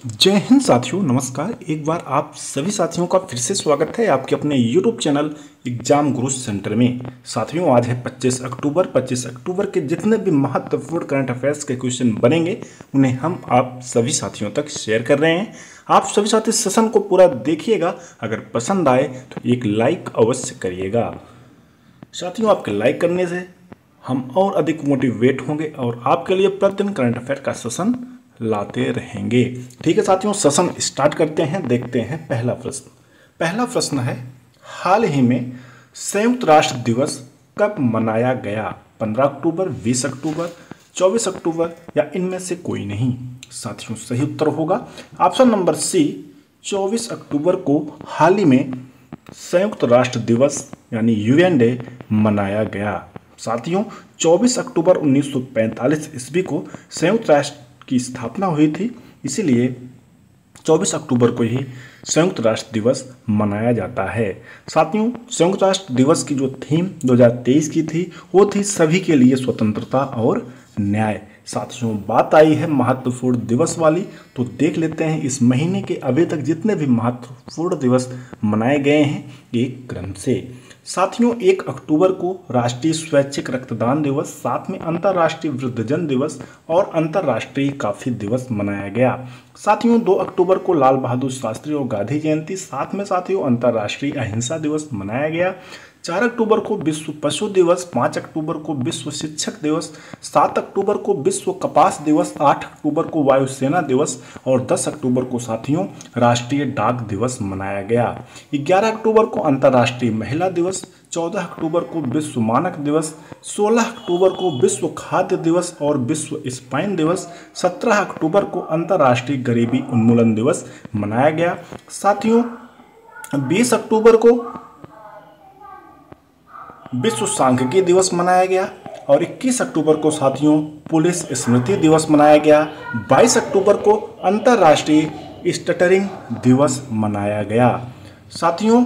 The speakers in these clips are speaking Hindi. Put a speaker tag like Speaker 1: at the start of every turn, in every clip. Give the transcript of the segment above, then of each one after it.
Speaker 1: जय हिंद साथियों, नमस्कार। एक बार आप सभी साथियों का फिर से स्वागत है आपके अपने YouTube चैनल एग्जाम गुरु सेंटर में। साथियों, आज है 25 अक्टूबर। 25 अक्टूबर के जितने भी महत्वपूर्ण करंट अफेयर्स के क्वेश्चन बनेंगे उन्हें हम आप सभी साथियों तक शेयर कर रहे हैं। आप सभी साथी सेशन को पूरा देखिएगा। अगर पसंद आए तो एक लाइक अवश्य करिएगा। साथियों, आपके लाइक करने से हम और अधिक मोटिवेट होंगे और आपके लिए प्रतिदिन करंट अफेयर का सेशन लाते रहेंगे। ठीक है साथियों, सेशन स्टार्ट करते हैं। देखते हैं पहला प्रश्न है, हाल ही में संयुक्त राष्ट्र दिवस कब मनाया गया? 15 अक्टूबर, 20 अक्टूबर, 24 अक्टूबर या इनमें से कोई नहीं? साथियों, सही उत्तर होगा ऑप्शन नंबर सी, 24 अक्टूबर को हाल ही में संयुक्त राष्ट्र दिवस यानी यूएन डे मनाया गया। साथियों, 24 अक्टूबर 1945 ईस्वी को संयुक्त राष्ट्र की स्थापना हुई थी, इसीलिए 24 अक्टूबर को ही संयुक्त राष्ट्र दिवस मनाया जाता है। साथियों, संयुक्त राष्ट्र दिवस की जो थीम 2023 की थी वो थी सभी के लिए स्वतंत्रता और न्याय। साथियों, बात आई है महत्वपूर्ण दिवस वाली, तो देख लेते हैं इस महीने के अभी तक जितने भी महत्वपूर्ण दिवस मनाए गए हैं एक क्रम से। साथियों, 1 अक्टूबर को राष्ट्रीय स्वैच्छिक रक्तदान दिवस, साथ में अंतर्राष्ट्रीय वृद्धजन दिवस और अंतर्राष्ट्रीय कॉफी दिवस मनाया गया। साथियों, 2 अक्टूबर को लाल बहादुर शास्त्री और गांधी जयंती, साथ में साथियों अंतर्राष्ट्रीय अहिंसा दिवस मनाया गया। 4 अक्टूबर को विश्व पशु दिवस, 5 अक्टूबर को विश्व शिक्षक दिवस, 7 अक्टूबर को विश्व कपास दिवस, 8 अक्टूबर को वायुसेना दिवस और 10 अक्टूबर को साथियों राष्ट्रीय डाक दिवस मनाया गया। 11 अक्टूबर को अंतर्राष्ट्रीय महिला दिवस, 14 अक्टूबर को विश्व मानक दिवस, 16 अक्टूबर को विश्व खाद्य दिवस और विश्व स्पाइन दिवस, 17 अक्टूबर को अंतर्राष्ट्रीय गरीबी उन्मूलन दिवस मनाया गया। साथियों, 20 अक्टूबर को विश्व सांख्यिकी दिवस मनाया गया और 21 अक्टूबर को साथियों पुलिस स्मृति दिवस मनाया गया। 22 अक्टूबर को अंतर्राष्ट्रीय स्टटरिंग दिवस मनाया गया। साथियों,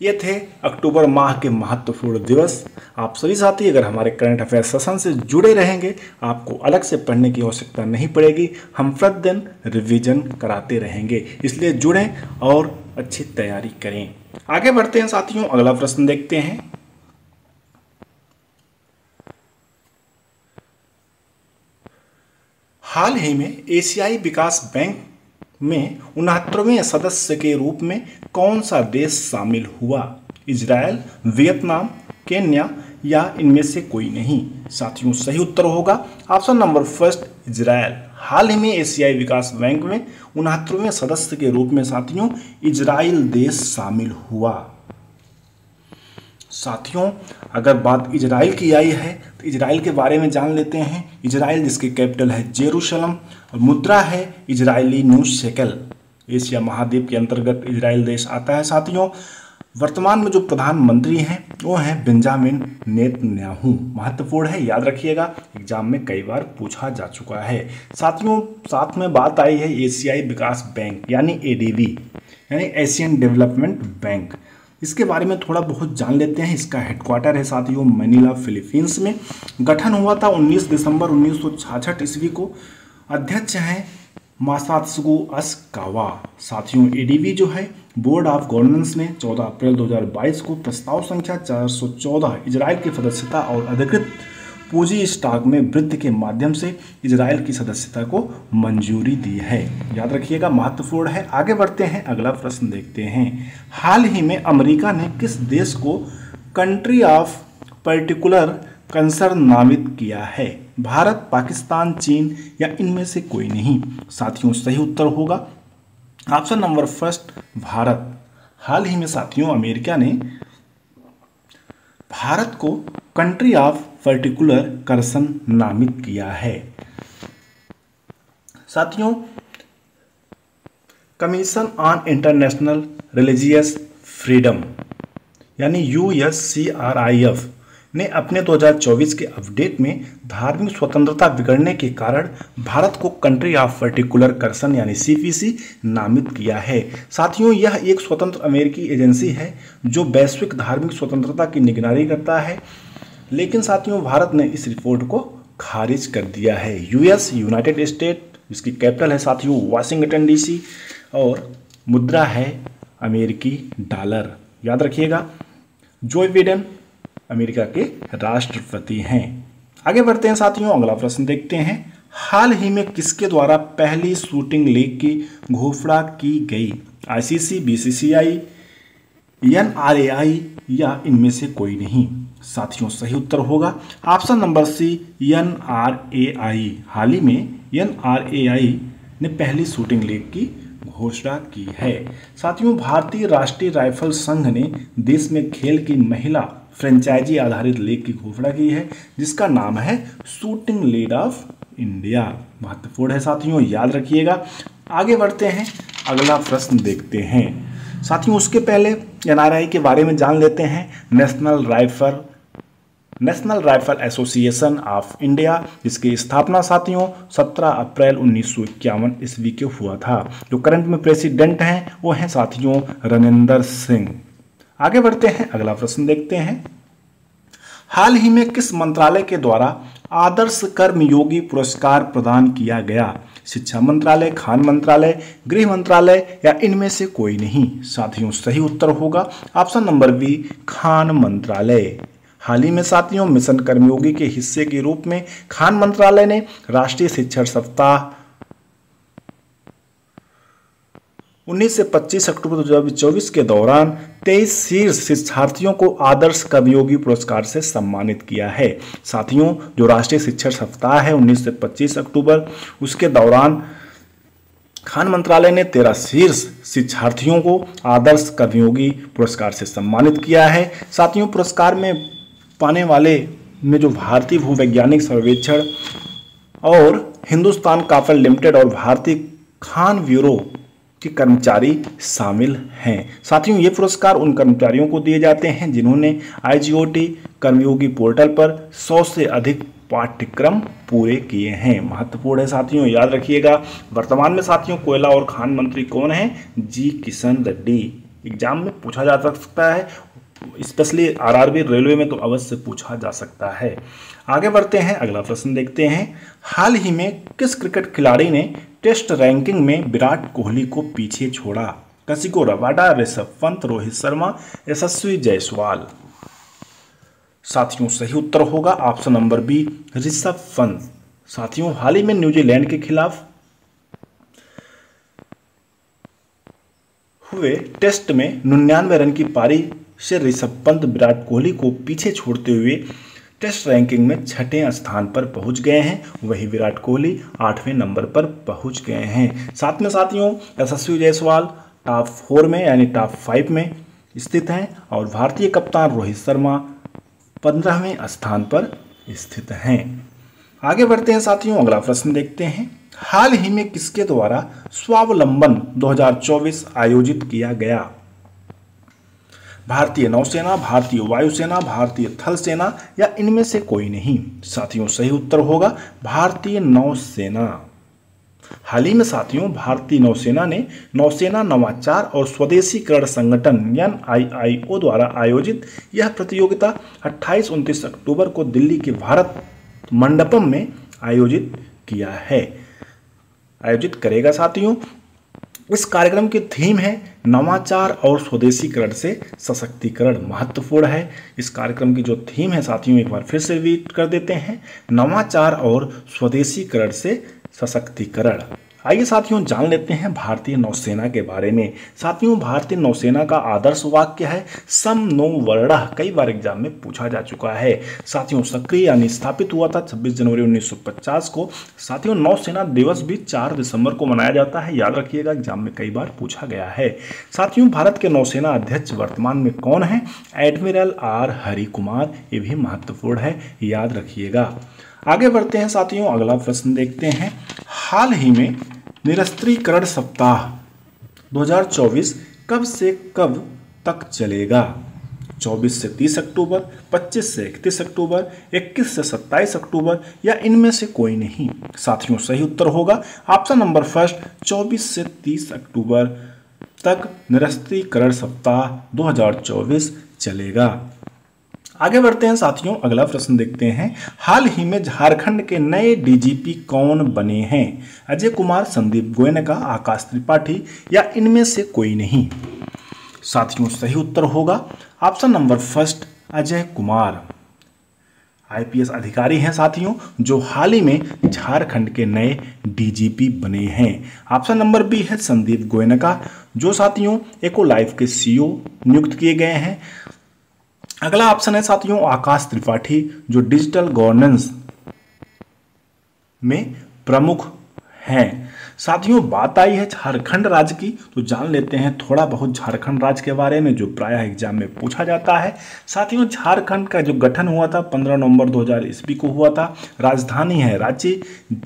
Speaker 1: ये थे अक्टूबर माह के महत्वपूर्ण दिवस। आप सभी साथी अगर हमारे करंट अफेयर सेशन से जुड़े रहेंगे, आपको अलग से पढ़ने की आवश्यकता नहीं पड़ेगी। हम प्रतिदिन रिवीजन कराते रहेंगे, इसलिए जुड़ें और अच्छी तैयारी करें। आगे बढ़ते हैं साथियों, अगला प्रश्न देखते हैं। हाल ही में एशियाई विकास बैंक में 69वें सदस्य के रूप में कौन सा देश शामिल हुआ? इजराइल, वियतनाम, केन्या या इनमें से कोई नहीं? साथियों, सही उत्तर होगा ऑप्शन नंबर फर्स्ट, इजराइल। हाल ही में एशियाई विकास बैंक में 69वें सदस्य के रूप में साथियों इजराइल देश शामिल हुआ। साथियों, अगर बात इजराइल की आई है तो इजराइल के बारे में जान लेते हैं। इजराइल जिसकी कैपिटल है जेरूशलम, मुद्रा है इजरायली न्यू शेकेल। एशिया महाद्वीप के अंतर्गत इजराइल देश आता है। साथियों, वर्तमान में जो प्रधानमंत्री हैं वो हैं बेंजामिन नेतन्याहू। महत्वपूर्ण है, याद रखिएगा, एग्जाम में कई बार पूछा जा चुका है। साथियों, साथ में बात आई है एशियाई विकास बैंक यानी एडीबी यानी एशियन डेवलपमेंट बैंक। इसके बारे में थोड़ा बहुत जान लेते हैं। इसका हेडक्वार्टर है साथियों मनीला, फिलीपींस में। गठन हुआ था 19 दिसंबर 1966 ईस्वी को। अध्यक्ष हैं मासात्सुगु अशिकावा। साथियों, एडीबी जो है बोर्ड ऑफ गवर्नेंस ने 14 अप्रैल 2022 को प्रस्ताव संख्या 414 इजराइल की सदस्यता और अधिकृत पूंजी स्टॉक में वृद्धि के माध्यम से इजराइल की सदस्यता को मंजूरी दी है। याद रखिएगा, महत्वपूर्ण है। आगे बढ़ते हैं, अगला प्रश्न देखते हैं। हाल ही में अमेरिका ने किस देश को कंट्री ऑफ पर्टिकुलर कंसर्न नामित किया है? भारत, पाकिस्तान, चीन या इनमें से कोई नहीं? साथियों, सही उत्तर होगा ऑप्शन नंबर फर्स्ट, भारत। हाल ही में साथियों अमेरिका ने भारत को कंट्री ऑफ पर्टिकुलर कंसर्न नामित किया है। साथियों, commission on international religious freedom यानी USCRIF ने अपने 2024 के अपडेट में धार्मिक स्वतंत्रता बिगड़ने के कारण भारत को कंट्री ऑफ पर्टिकुलर कंसर्न यानी CPC नामित किया है। साथियों, यह एक स्वतंत्र अमेरिकी एजेंसी है जो वैश्विक धार्मिक स्वतंत्रता की निगरानी करता है, लेकिन साथियों भारत ने इस रिपोर्ट को खारिज कर दिया है। यूनाइटेड स्टेट जिसकी कैपिटल है साथियों वाशिंगटन डीसी, और मुद्रा है अमेरिकी डॉलर। याद रखिएगा। जो बिडेन अमेरिका के राष्ट्रपति हैं। आगे बढ़ते हैं साथियों, अगला प्रश्न देखते हैं। हाल ही में किसके द्वारा पहली शूटिंग लीग की घोषणा की गई? आईसीसी, बीसीसीआई, एनआरएआई या इनमें से कोई नहीं? साथियों सही उत्तर होगा ऑप्शन नंबर सी, एनआरएआई। हाल ही में एनआरएआई ने पहली शूटिंग लीग की घोषणा की है। साथियों भारतीय राष्ट्रीय राइफल संघ ने देश में खेल की महिला फ्रेंचाइजी आधारित लीग की घोषणा की है, जिसका नाम है शूटिंग लीग ऑफ इंडिया। महत्वपूर्ण है साथियों, याद रखिएगा। आगे बढ़ते हैं, अगला प्रश्न देखते हैं। साथियों उसके पहले एनआरआई के बारे में जान लेते हैं। National rifle association of India, जिसकी स्थापना साथियों 17 अप्रैल 1951 ईस्वी के हुआ था। जो करंट में प्रेसिडेंट हैं वो हैं साथियों रणेंद्र सिंह। आगे बढ़ते हैं, अगला प्रश्न देखते हैं। हाल ही में किस मंत्रालय के द्वारा आदर्श कर्मयोगी पुरस्कार प्रदान किया गया? शिक्षा मंत्रालय, खान मंत्रालय, गृह मंत्रालय या इनमें से कोई नहीं? साथियों सही उत्तर होगा ऑप्शन नंबर बी, खान मंत्रालय। हाल ही में साथियों मिशन कर्मयोगी के हिस्से के रूप में खान मंत्रालय ने राष्ट्रीय शिक्षण सप्ताह 19 से 25 अक्टूबर 2024 के दौरान 23 शीर्ष शिक्षार्थियों को आदर्श कर्मयोगी पुरस्कार से सम्मानित किया है। साथियों जो राष्ट्रीय शिक्षण सप्ताह है 19 से 25 अक्टूबर, उसके दौरान खान मंत्रालय ने 13 शीर्ष शिक्षार्थियों को आदर्श कर्मयोगी पुरस्कार से सम्मानित किया है। साथियों पुरस्कार में पाने वाले में जो भारतीय भूवैज्ञानिक सर्वेक्षण और हिंदुस्तान काफल लिमिटेड और भारतीय खान ब्यूरो के कर्मचारी शामिल हैं। साथियों ये पुरस्कार उन कर्मचारियों को दिए जाते हैं जिन्होंने आईजीओटी कर्मयोगी पोर्टल पर 100 से अधिक पाठ्यक्रम पूरे किए हैं। महत्वपूर्ण है साथियों, याद रखिएगा। वर्तमान में साथियों कोयला और खान मंत्री कौन है? जी किशन रेड्डी। एग्जाम में पूछा जा सकता है, स्पेशली आरआरबी रेलवे में तो अवश्य पूछा जा सकता है। आगे बढ़ते हैं, अगला प्रश्न देखते हैं। हाल ही में किस क्रिकेट खिलाड़ी ने टेस्ट रैंकिंग में विराट कोहली को पीछे छोड़ा? Kagiso Rabada, Rishabh Pant, Rohit Sharma, Yashasvi Jaiswal. साथियों सही उत्तर होगा option number B, Rishabh Pant. साथियों हाल ही में न्यूजीलैंड के खिलाफ हुए टेस्ट में 99 रन की पारी से ऋषभ पंत विराट कोहली को पीछे छोड़ते हुए टेस्ट रैंकिंग में 6ठे स्थान पर पहुंच गए हैं। वही विराट कोहली 8वें नंबर पर पहुंच गए हैं। साथ में साथियों यशस्वी जायसवाल टॉप 4 में यानी टॉप 5 में स्थित हैं और भारतीय कप्तान रोहित शर्मा 15वें स्थान पर स्थित हैं। आगे बढ़ते हैं साथियों, अगला प्रश्न देखते हैं। हाल ही में किसके द्वारा स्वावलंबन 2024 आयोजित किया गया? भारतीय नौसेना, भारतीय वायुसेना, भारतीय थल सेना या इनमें से कोई नहीं? साथियों सही उत्तर होगा भारतीय नौसेना। हाल ही में साथियों भारतीय नौसेना ने नौसेना नवाचार और स्वदेशीकरण संगठन NIIO द्वारा आयोजित यह प्रतियोगिता 28-29 अक्टूबर को दिल्ली के भारत मंडपम में आयोजित करेगा। साथियों इस कार्यक्रम की थीम है नवाचार और स्वदेशीकरण से सशक्तिकरण। महत्वपूर्ण है इस कार्यक्रम की जो थीम है साथियों, एक बार फिर से रिपीट कर देते हैं, नवाचार और स्वदेशीकरण से सशक्तिकरण। आइए साथियों जान लेते हैं भारतीय नौसेना के बारे में। साथियों भारतीय नौसेना का आदर्श वाक्य है सम नो वर्णः। कई बार एग्जाम में पूछा जा चुका है। साथियों सक्रिय यानी स्थापित हुआ था 26 जनवरी 1950 को। साथियों नौसेना दिवस भी 4 दिसंबर को मनाया जाता है। याद रखिएगा, एग्जाम में कई बार पूछा गया है। साथियों भारत के नौसेना अध्यक्ष वर्तमान में कौन है? Admiral R Hari Kumar. ये भी महत्वपूर्ण है, याद रखिएगा। आगे बढ़ते हैं साथियों, अगला प्रश्न देखते हैं। हाल ही में निरस्त्रीकरण सप्ताह 2024 कब से कब तक चलेगा? 24 से 30 अक्टूबर, 25 से 31 अक्टूबर, 21 से 27 अक्टूबर या इनमें से कोई नहीं? साथियों सही उत्तर होगा ऑप्शन नंबर फर्स्ट, 24 से 30 अक्टूबर तक निरस्त्रीकरण सप्ताह 2024 चलेगा। आगे बढ़ते हैं साथियों, अगला प्रश्न देखते हैं। हाल ही में झारखंड के नए डीजीपी कौन बने हैं? अजय कुमार, संदीप गोयनका, आकाश त्रिपाठी या इनमें से कोई नहीं? साथियों सही उत्तर होगा option number first, Ajay Kumar. IPS अधिकारी हैं साथियों जो हाल ही में झारखंड के नए डीजीपी बने हैं। ऑप्शन नंबर बी है संदीप गोयनका, जो साथियों इकोलाइफ के सीईओ नियुक्त किए गए हैं। अगला ऑप्शन है साथियों आकाश त्रिपाठी, जो डिजिटल गवर्नेंस में प्रमुख हैं। साथियों बात आई है झारखंड राज्य की, तो जान लेते हैं थोड़ा बहुत झारखंड राज्य के बारे में, जो प्रायः एग्जाम में पूछा जाता है। साथियों झारखंड का जो गठन हुआ था 15 नवंबर 2000 ईस्वी को हुआ था। राजधानी है रांची।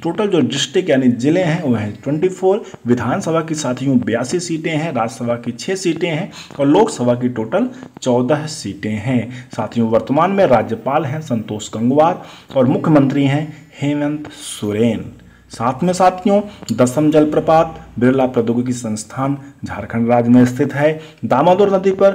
Speaker 1: टोटल जो डिस्ट्रिक्ट यानी जिले हैं वो हैं 24। विधानसभा की साथियों 82 सीटें हैं, राज्यसभा की 6 सीटें हैं और लोकसभा की टोटल 14 सीटें हैं। साथियों वर्तमान में राज्यपाल हैं संतोष गंगवार और मुख्यमंत्री हैं हेमंत सोरेन। साथ में साथियों 10वीं जलप्रपात बिरला प्रौद्योगिकी संस्थान झारखंड राज्य में स्थित है। दामोदर नदी पर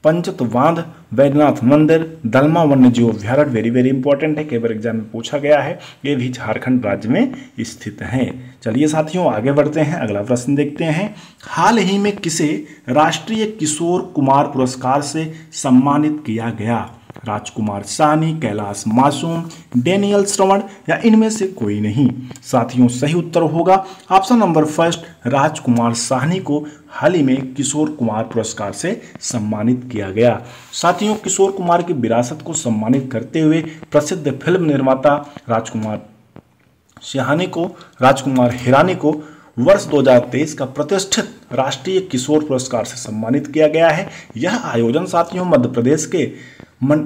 Speaker 1: पंचत बांध, वैद्यनाथ मंदिर, दलमा वन्य जीव अभ्यारण्य वेरी वेरी इंपॉर्टेंट है, कई बार एग्जाम में पूछा गया है, ये भी झारखंड राज्य में स्थित है। चलिए साथियों आगे बढ़ते हैं, अगला प्रश्न देखते हैं। हाल ही में किसे राष्ट्रीय किशोर कुमार पुरस्कार से सम्मानित किया गया? राजकुमार साहनी, कैलाश मासूम, डेनियल श्रवण या इनमें से कोई नहीं? साथियों सही उत्तर होगा ऑप्शन नंबर फर्स्ट, राजकुमार साहनी को हाल ही में किशोर कुमार पुरस्कार से सम्मानित किया गया। साथियों किशोर कुमार की विरासत को सम्मानित करते हुए प्रसिद्ध फिल्म निर्माता राजकुमार हिरानी को वर्ष 2023 का प्रतिष्ठित राष्ट्रीय किशोर पुरस्कार से सम्मानित किया गया है। यह आयोजन साथियों मध्य प्रदेश के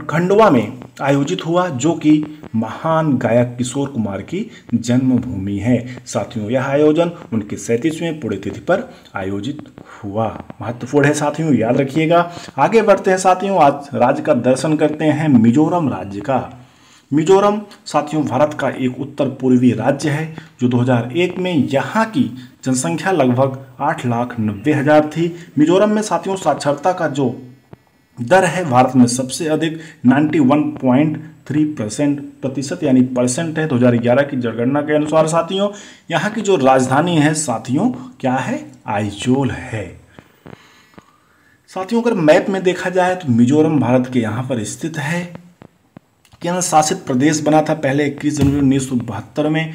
Speaker 1: खंडवा में आयोजित हुआ, जो कि महान गायक किशोर कुमार की जन्मभूमि है। साथियों यह आयोजन उनके 37वें पुण्यतिथि पर आयोजित हुआ। महत्वपूर्ण है साथियों, याद रखिएगा। आगे बढ़ते हैं साथियों, आज राज्य का दर्शन करते हैं मिजोरम राज्य का। मिजोरम साथियों भारत का एक उत्तर पूर्वी राज्य है, जो 2001 में यहाँ की जनसंख्या लगभग 8,90,000 थी। मिजोरम में साथियों साक्षरता का जो दर है भारत में सबसे अधिक 91.3% प्रतिशत यानी परसेंट है 2011 की जनगणना के अनुसार। साथियों यहाँ की जो राजधानी है साथियों क्या है? आइजोल है। साथियों अगर मैप में देखा जाए तो मिजोरम भारत के यहाँ पर स्थित है। केंद्र शासित प्रदेश बना था पहले 21 जनवरी 1972 में।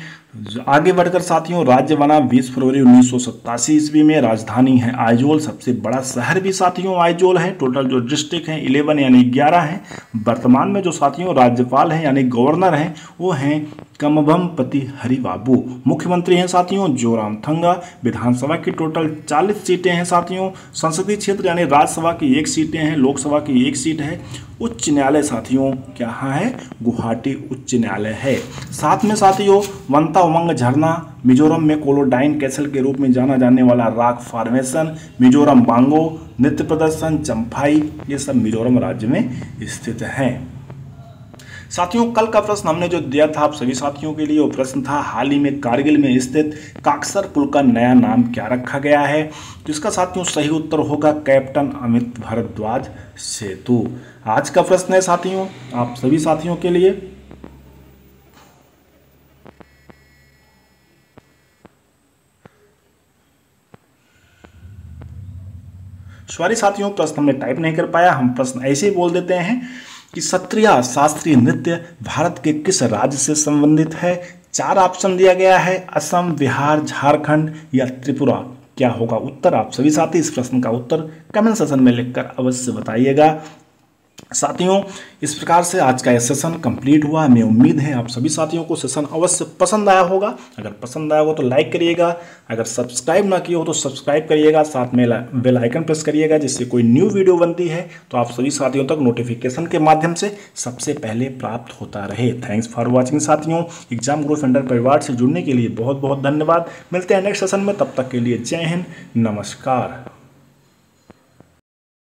Speaker 1: आगे बढ़कर साथियों राज्य बना 20 फरवरी 1987 ईस्वी में। राजधानी है आइजोल। सबसे बड़ा शहर भी साथियों आइजोल है। टोटल जो डिस्ट्रिक्ट हैं 11 यानी 11 हैं। वर्तमान में जो साथियों राज्यपाल हैं यानी गवर्नर हैं वो हैं कमभमपति हरिबाबू। मुख्यमंत्री हैं साथियों जोरामथंगा। विधानसभा की टोटल 40 सीटें हैं साथियों। संसदीय क्षेत्र यानी राज्यसभा की 1 सीटें हैं, लोकसभा की 1 सीट है। उच्च न्यायालय साथियों कहाँ है? गुवाहाटी उच्च न्यायालय है। साथ में साथियों वंता उमंग झरना, मिजोरम में कोलोडाइन कैसल के रूप में जाना जाने वाला रॉक फॉर्मेशन, मिजोरम बांगो, नृत्य प्रदर्शन, चंफाई, ये सब मिजोरम राज्य में स्थित हैं। साथियों कल का प्रश्न हमने जो दिया था आप सभी साथियों के लिए, वो प्रश्न था हाल ही में कारगिल में स्थित काकसर पुल का नया नाम क्या रखा गया है? जिसका साथियों सही उत्तर होगा कैप्टन अमित भारद्वाज सेतु। आज का प्रश्न है साथियों आप सभी साथियों के लिए। सॉरी साथियों प्रश्न हमने टाइप नहीं कर पाया, हम प्रश्न ऐसे ही बोल देते हैं कि सत्रिया शास्त्रीय नृत्य भारत के किस राज्य से संबंधित है? 4 ऑप्शन दिया गया है, असम, बिहार, झारखंड या त्रिपुरा। क्या होगा उत्तर? आप सभी साथी इस प्रश्न का उत्तर कमेंट सेक्शन में लिखकर अवश्य बताइएगा। साथियों इस प्रकार से आज का यह सेशन कंप्लीट हुआ। हमें उम्मीद है आप सभी साथियों को सेशन अवश्य पसंद आया होगा। अगर पसंद आया हो तो लाइक करिएगा, अगर सब्सक्राइब ना किया हो तो सब्सक्राइब करिएगा, साथ में बेल आइकन प्रेस करिएगा, जिससे कोई न्यू वीडियो बनती है तो आप सभी साथियों तक नोटिफिकेशन के माध्यम से सबसे पहले प्राप्त होता रहे। थैंक्स फॉर वॉचिंग साथियों। एग्जाम ग्रुप सेंटर परिवार से जुड़ने के लिए बहुत बहुत धन्यवाद। मिलते हैं नेक्स्ट सेशन में, तब तक के लिए जय हिंद, नमस्कार।